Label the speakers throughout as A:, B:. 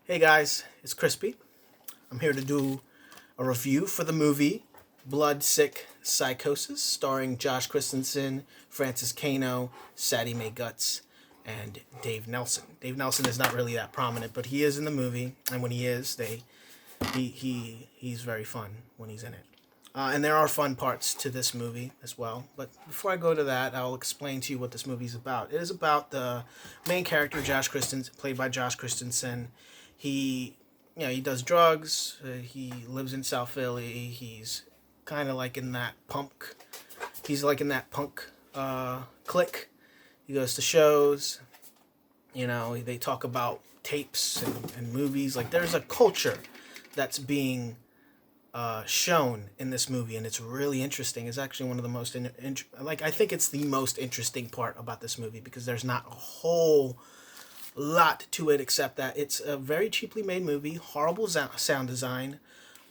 A: Hey guys, it's Crispy. I'm here to do a review for the movie Blood Sick Psychosis, starring Josh Christensen, Francis Kano, Sadie Mae Guts, and Dave Nelson. Dave Nelson is not really that prominent, but he is in the movie, and when he is, he's very fun when he's in it. And there are fun parts to this movie as well. But before I go to that, I'll explain to you what this movie is about. It is about the main character, Josh Christensen, played by Josh Christensen. He, he does drugs. He lives in South Philly. He's kind of like in that punk. He's like in that punk clique. He goes to shows. They talk about tapes and movies. Like there's a culture that's being shown in this movie, and it's really interesting. It's actually one of the most I think it's the most interesting part about this movie because there's not a whole lot to it except that it's a very cheaply made movie, horrible sound design,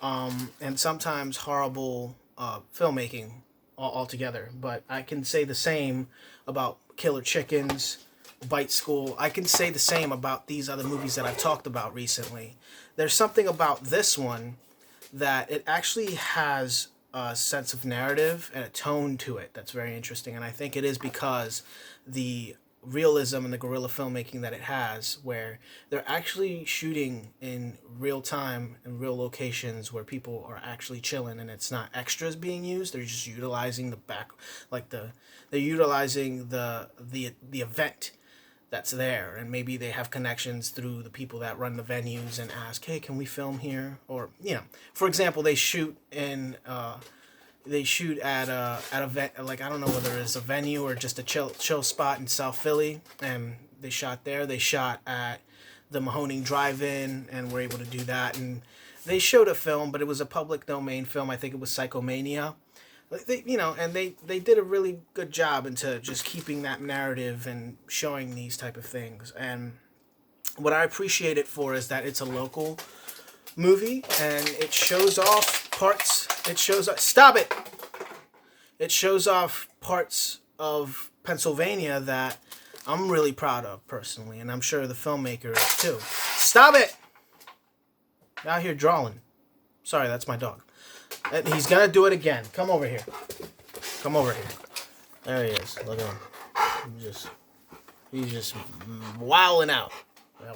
A: and sometimes horrible filmmaking altogether. But I can say the same about Killer Chickens, Bite School. I can say the same about these other movies that I've talked about recently. There's something about this one that it actually has a sense of narrative and a tone to it that's very interesting. And I think it is because the realism and the guerrilla filmmaking that it has, where they're actually shooting in real time in real locations where people are actually chilling, and it's not extras being used. They're just utilizing the back, like they're utilizing the event that's there, and maybe they have connections through the people that run the venues and ask, hey, can we film here? Or for example, they shoot at a like, I don't know whether it's a venue or just a chill spot in South Philly, and they shot there. They shot at the Mahoning Drive-In, and were able to do that. And they showed a film, but it was a public domain film. I think it was Psychomania. They did a really good job into just keeping that narrative and showing these type of things. And what I appreciate it for is that it's a local movie, and it shows off parts. Stop it! It shows off parts of Pennsylvania that I'm really proud of personally, and I'm sure the filmmaker is too. Stop it! Out here drawing. Sorry, that's my dog. And he's gonna do it again. Come over here. Come over here. There he is. Look at him. He's just wilding out.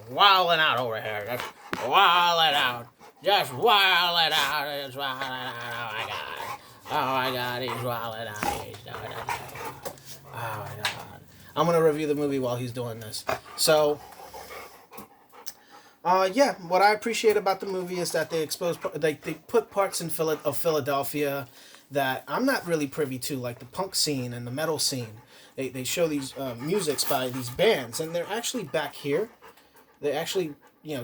A: Wilding out over here. Just wilding out. Just wilding out. Just wilding out. Oh my god. Oh my god. He's wilding out. He's doing it. Oh my god. I'm gonna review the movie while he's doing this. So. What I appreciate about the movie is that they put parts of Philadelphia that I'm not really privy to, like the punk scene and the metal scene. They show these musics by these bands, and they're actually back here. They actually,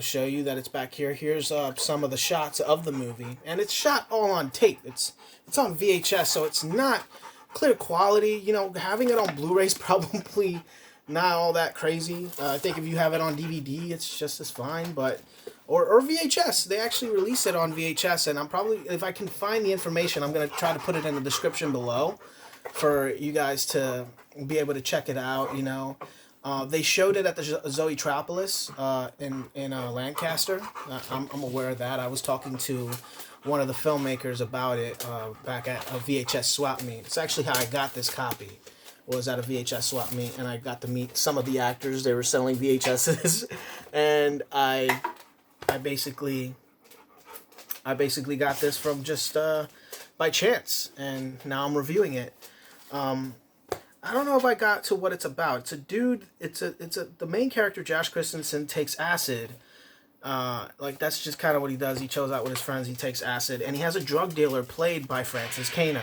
A: show you that it's back here. Here's some of the shots of the movie, and it's shot all on tape. It's on VHS, so it's not clear quality. Having it on Blu-ray's probably not all that crazy. I think if you have it on DVD, it's just as fine. But or VHS, they actually release it on VHS, and I'm probably, if I can find the information, I'm gonna try to put it in the description below for you guys to be able to check it out. They showed it at the Zoe Tropolis in Lancaster. I'm aware of that. I was talking to one of the filmmakers about it back at a VHS swap meet. It's actually how I got this copy. Was at a VHS swap meet, and I got to meet some of the actors. They were selling VHSs, and I basically got this from just by chance, and now I'm reviewing it. I don't know if I got to what it's about. It's a dude. The main character, Josh Christensen, takes acid. Like that's just kind of what he does. He chills out with his friends. He takes acid, and he has a drug dealer played by Francis Kano.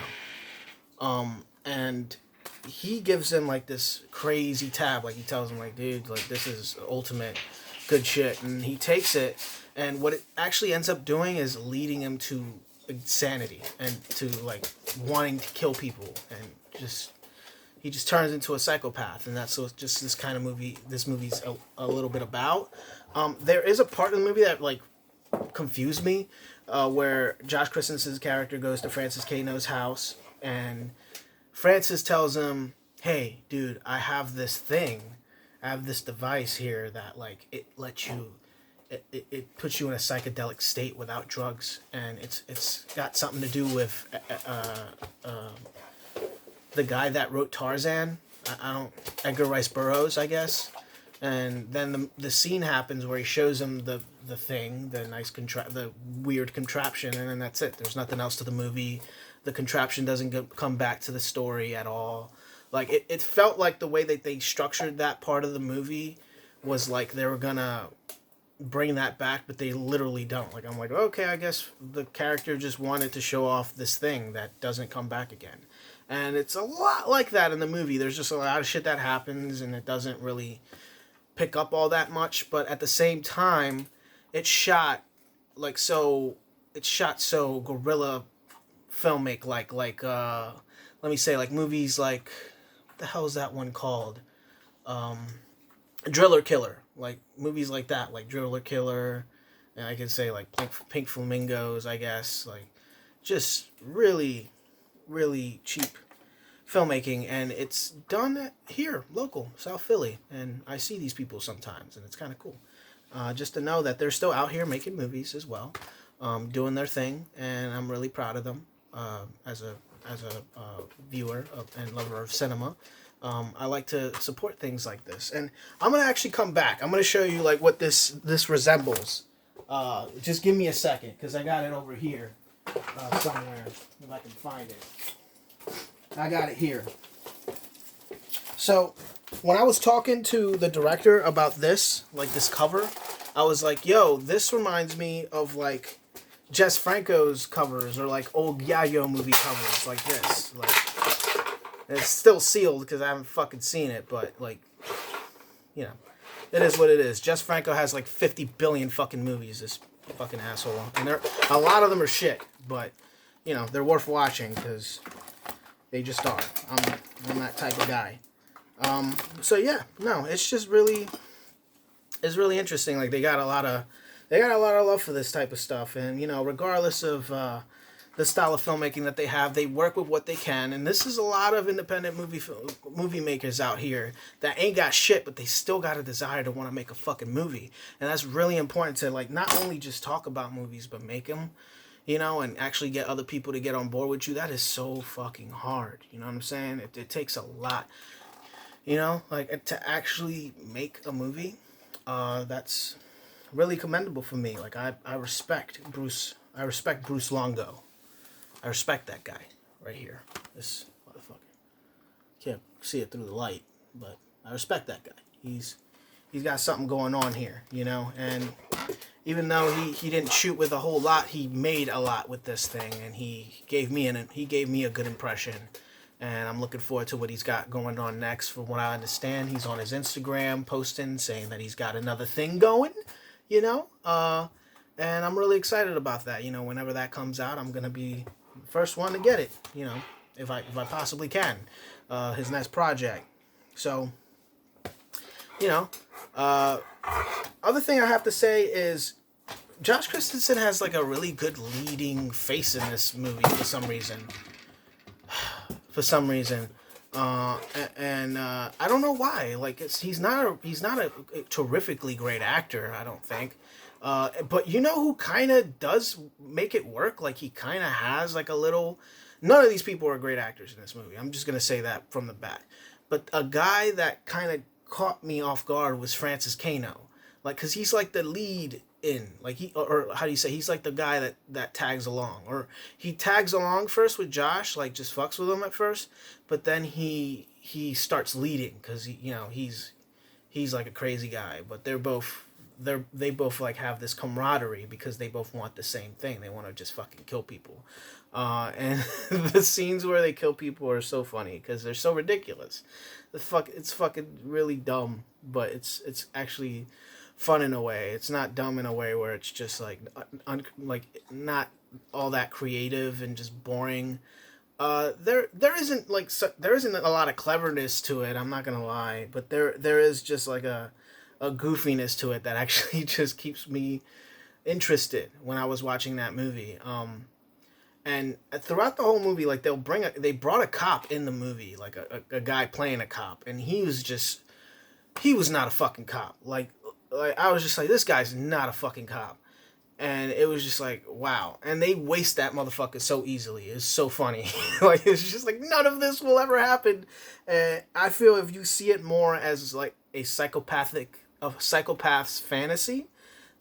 A: And he gives him like this crazy tab. Like he tells him, like, dude, like this is ultimate good shit. And he takes it, and what it actually ends up doing is leading him to insanity and to like wanting to kill people, and he just turns into a psychopath. And that's what just this kind of movie. This movie's a little bit about. There is a part of the movie that like confused me, where Josh Christensen's character goes to Francis Kano's house, and Francis tells him, hey, dude, I have this thing. I have this device here that, like, it lets you it puts you in a psychedelic state without drugs, and it's got something to do with the guy that wrote Tarzan. I don't Edgar Rice Burroughs, I guess. And then the scene happens where he shows him the thing, the weird contraption, and then that's it. There's nothing else to the movie. The contraption doesn't come back to the story at all. Like it felt like the way that they structured that part of the movie was like they were gonna bring that back, but they literally don't. Like I'm like, okay, I guess the character just wanted to show off this thing that doesn't come back again. And it's a lot like that in the movie. There's just a lot of shit that happens, and it doesn't really pick up all that much. But at the same time, it's shot so guerrilla filmic, like let me say, like movies like, what the hell is that one called? Driller Killer, like movies like that, like Driller Killer, and I could say like Pink Flamingos, I guess, like just really, really cheap filmmaking, and it's done here, local, South Philly, and I see these people sometimes, and it's kind of cool, just to know that they're still out here making movies as well, doing their thing, and I'm really proud of them, as a viewer and lover of cinema. I like to support things like this, and I'm gonna actually come back. I'm gonna show you like what this resembles. Just give me a second, because I got it over here somewhere, if I can find it. I got it here. So when I was talking to the director about this, like this cover, I was like, yo, this reminds me of like Jess Franco's covers, or like old Yayo movie covers like this. Like, it's still sealed because I haven't fucking seen it, but like, you know, it is what it is. Jess Franco has like 50 billion fucking movies, this fucking asshole. And a lot of them are shit, but you know, they're worth watching because they just are. I'm that type of guy. So yeah, no, it's just really, it's really interesting. Like they got a lot of love for this type of stuff, and you know, regardless of the style of filmmaking that they have, they work with what they can. And this is a lot of independent movie makers out here that ain't got shit, but they still got a desire to want to make a fucking movie, and that's really important to like not only just talk about movies but make them. You know, and actually get other people to get on board with you. That is so fucking hard. You know what I'm saying? It takes a lot. You know, like to actually make a movie, that's really commendable for me. Like I respect Bruce. I respect Bruce Longo. I respect that guy right here. This motherfucker. Can't see it through the light, but I respect that guy. He's got something going on here, you know, and even though he didn't shoot with a whole lot, he made a lot with this thing, and he gave me a good impression, and I'm looking forward to what he's got going on next. From what I understand, he's on his Instagram posting saying that he's got another thing going, you know, and I'm really excited about that. You know, whenever that comes out, I'm gonna be the first one to get it, you know, if I possibly can, his next project. So, you know, other thing I have to say is Josh Christensen has like a really good leading face in this movie for some reason. And I don't know why. Like he's not a terrifically great actor, I don't think. But you know who kind of does make it work? Like he kind of has like a little. None of these people are great actors in this movie. I'm just gonna say that from the bat. But a guy that kind of caught me off guard was Francis Kano, like because he's like the lead in, like he, or how do you say, he's like the guy that tags along, or he tags along first with Josh, like just fucks with him at first, but then he starts leading because he's like a crazy guy, but they both like have this camaraderie because they both want the same thing. They want to just fucking kill people, and the scenes where they kill people are so funny because they're so ridiculous. It's fucking really dumb, but it's actually fun in a way. It's not dumb in a way where it's just like not all that creative and just boring. There isn't a lot of cleverness to it. I'm not gonna lie, but there is just like a goofiness to it that actually just keeps me interested when I was watching that movie. And throughout the whole movie, like they brought a cop in the movie, like a guy playing a cop, and he was not a fucking cop. Like like I was just like, this guy's not a fucking cop. And it was just like, wow. And they waste that motherfucker so easily. It's so funny. Like, it's just like, none of this will ever happen. And I feel if you see it more as like a psychopath's fantasy,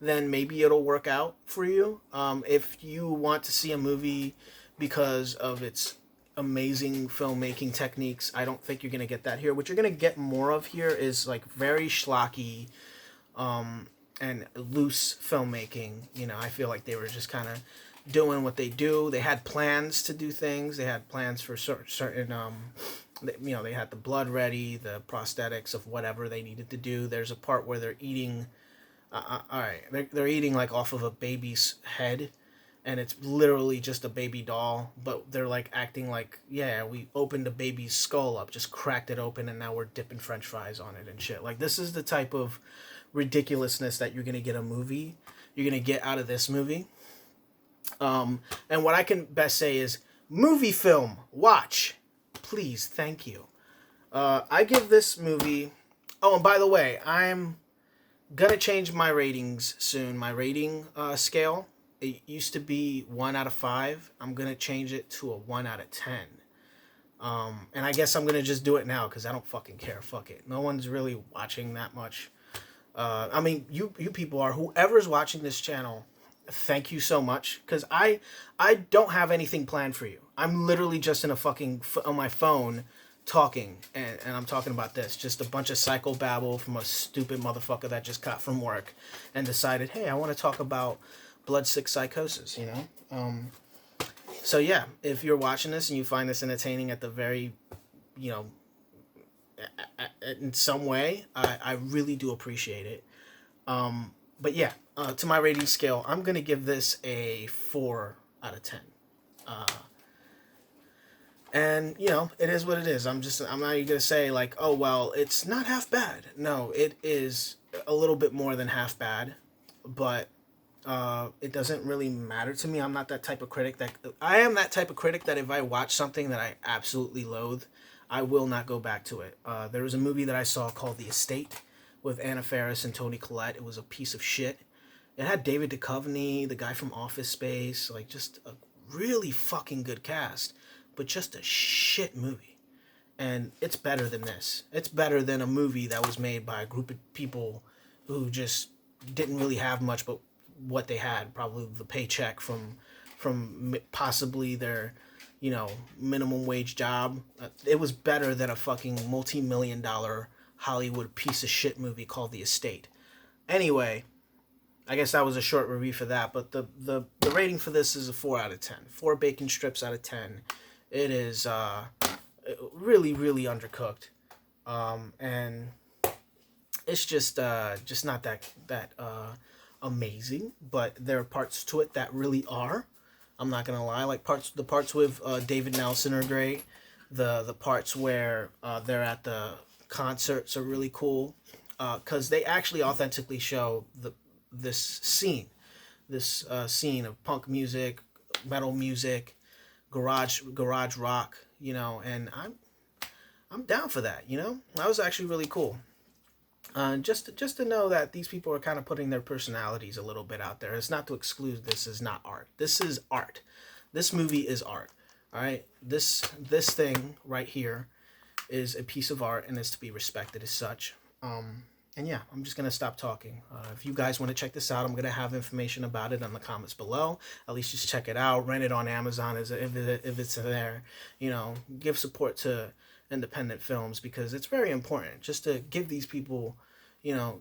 A: then maybe it'll work out for you. If you want to see a movie because of its amazing filmmaking techniques, I don't think you're going to get that here. What you're going to get more of here is like very schlocky, and loose filmmaking. You know, I feel like they were just kind of doing what they do. They had plans to do things. They had plans for certain you know, they had the blood ready, the prosthetics of whatever they needed to do. There's a part where they're eating, all right, they're eating like off of a baby's head, and it's literally just a baby doll, but they're like acting like, yeah, we opened a baby's skull up, just cracked it open, and now we're dipping French fries on it and shit. Like, this is the type of ridiculousness that you're gonna you're gonna get out of this movie. And what I can best say is, movie film, watch, please, thank you. I give this movie. Oh, and by the way, I'm gonna change my ratings soon. My rating scale. It used to be 1 out of 5. I'm gonna change it to a 1 out of 10. And I guess I'm gonna just do it now because I don't fucking care. Fuck it. No one's really watching that much. I mean, you people are. Whoever's watching this channel, thank you so much. Because I don't have anything planned for you. I'm literally just in a fucking on my phone talking, and I'm talking about this. Just a bunch of psychobabble from a stupid motherfucker that just got from work and decided, hey, I want to talk about bloodsick psychosis, you know? So yeah, if you're watching this and you find this entertaining at the very, you know, in some way, I really do appreciate it. But yeah, to my rating scale, I'm going to give this a 4 out of 10. And, you know, it is what it is. I'm not even going to say, like, oh, well, it's not half bad. No, it is a little bit more than half bad. But it doesn't really matter to me. I'm not that type of critic that... I am that type of critic that if I watch something that I absolutely loathe, I will not go back to it. There was a movie that I saw called The Estate with Anna Faris and Toni Collette. It was a piece of shit. It had David Duchovny, the guy from Office Space, like just a really fucking good cast, but just a shit movie. And it's better than this. It's better than a movie that was made by a group of people who just didn't really have much but what they had, probably the paycheck from possibly their, you know, minimum wage job. It was better than a fucking multi-million-dollar Hollywood piece of shit movie called The Estate. Anyway, I guess that was a short review for that, but the rating for this is a 4 out of 10. 4 bacon strips out of 10. It is really, really undercooked. And it's just not that amazing, but there are parts to it that really are. I'm not gonna lie, like the parts with David Nelson are great. The parts where they're at the concerts are really cool, because they actually authentically show this scene of punk music, metal music, garage rock, you know, and I'm down for that, you know. That was actually really cool. Just to know that these people are kind of putting their personalities a little bit out there. It's not to exclude this is not art. This is art. This movie is art. All right. This thing right here is a piece of art and is to be respected as such. And yeah, I'm just gonna stop talking. If you guys want to check this out, I'm gonna have information about it in the comments below. At least just check it out. Rent it on Amazon if it's there. You know, give support to independent films because it's very important just to give these people, you know,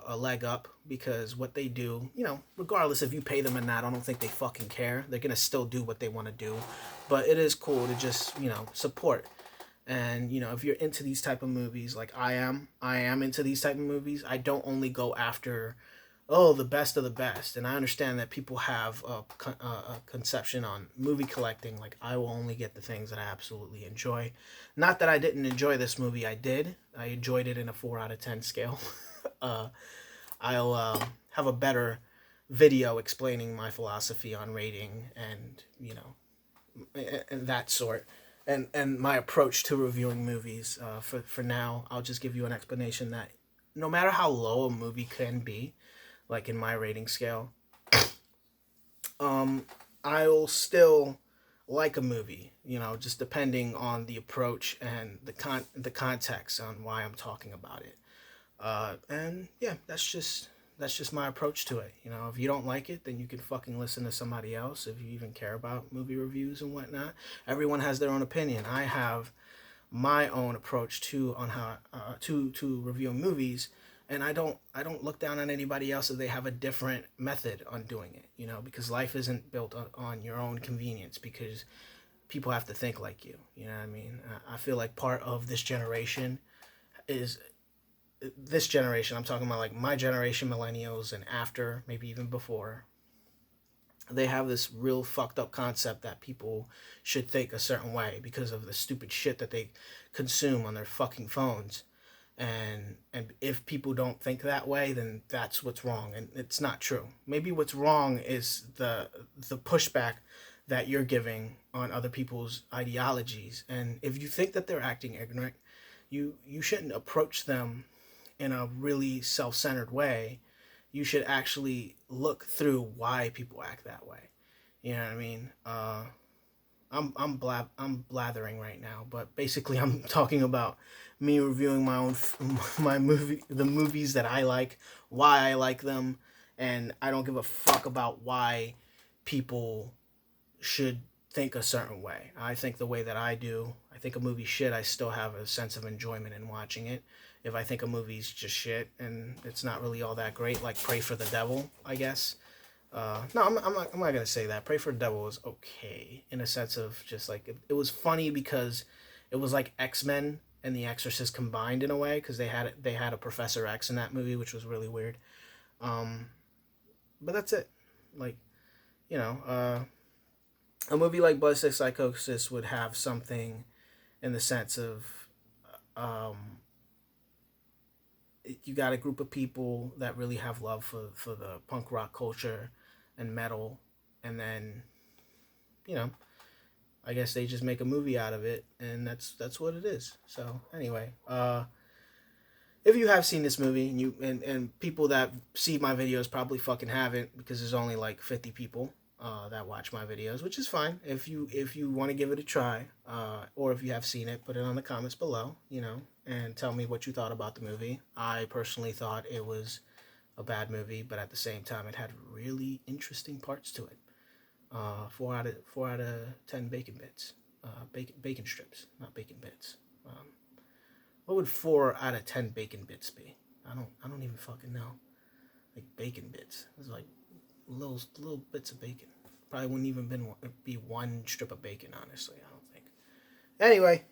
A: a leg up, because what they do, you know, regardless if you pay them or not, I don't think they fucking care. They're gonna still do what they want to do, but it is cool to just, you know, support. And, you know, if you're into these type of movies, like I am into these type of movies, I don't only go after, oh, the best of the best. And I understand that people have a conception on movie collecting. Like, I will only get the things that I absolutely enjoy. Not that I didn't enjoy this movie. I did. I enjoyed it in a 4 out of 10 scale. I'll have a better video explaining my philosophy on rating and, you know, and that sort. And my approach to reviewing movies. For now, I'll just give you an explanation that no matter how low a movie can be, like in my rating scale, I'll still like a movie, just depending on the approach and the context on why I'm talking about it. And yeah, that's just my approach to it. If you don't like it, then you can fucking listen to somebody else. If you even care about movie reviews and whatnot, everyone has their own opinion. I have my own approach to on how to review movies, and I don't look down on anybody else if they have a different method on doing it. Because life isn't built on your own convenience. Because people have to think like you. You know what I mean? I feel like part of is this generation. I'm talking about like my generation, millennials, and after, maybe even before. They have this real fucked up concept that people should think a certain way because of the stupid shit that they consume on their fucking phones. And if people don't think that way, then that's what's wrong, and it's not true. Maybe what's wrong is the pushback that you're giving on other people's ideologies. And if you think that they're acting ignorant, you shouldn't approach them in a really self-centered way. You should actually look through why people act that way. You know what I mean? I'm blathering right now, but basically I'm talking about me reviewing the movies that I like, why I like them, and I don't give a fuck about why people should think a certain way. I think the way that I do. I think a movie shit, I still have a sense of enjoyment in watching it. If I think a movie's just shit and it's not really all that great, like Pray for the Devil, I guess. No, I'm not gonna say that. Pray for the Devil was okay in a sense of just like it was funny because it was like X-Men and The Exorcist combined in a way, because they had a Professor X in that movie, which was really weird. But that's it. Like, you know, a movie like Bloodsick Psychosis would have something in the sense of you got a group of people that really have love for the punk rock culture and metal, and then, you know, I guess they just make a movie out of it, and that's what it is. So anyway, if you have seen this movie, and people that see my videos probably fucking haven't, because there's only like 50 people that watch my videos, which is fine. If you want to give it a try, or if you have seen it, put it on the comments below, and tell me what you thought about the movie. I personally thought it was a bad movie, but at the same time, it had really interesting parts to it. 4 out of 10 bacon bits, bacon strips, not bacon bits. What would 4 out of 10 bacon bits be? I don't even fucking know. Like bacon bits. It's like little bits of bacon. Probably wouldn't even be one strip of bacon, honestly. I don't think. Anyway,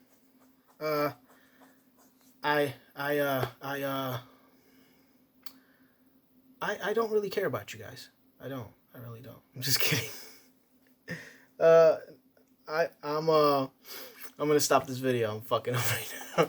A: I don't really care about you guys. I don't. I really don't. I'm just kidding. I'm gonna stop this video. I'm fucking up right now.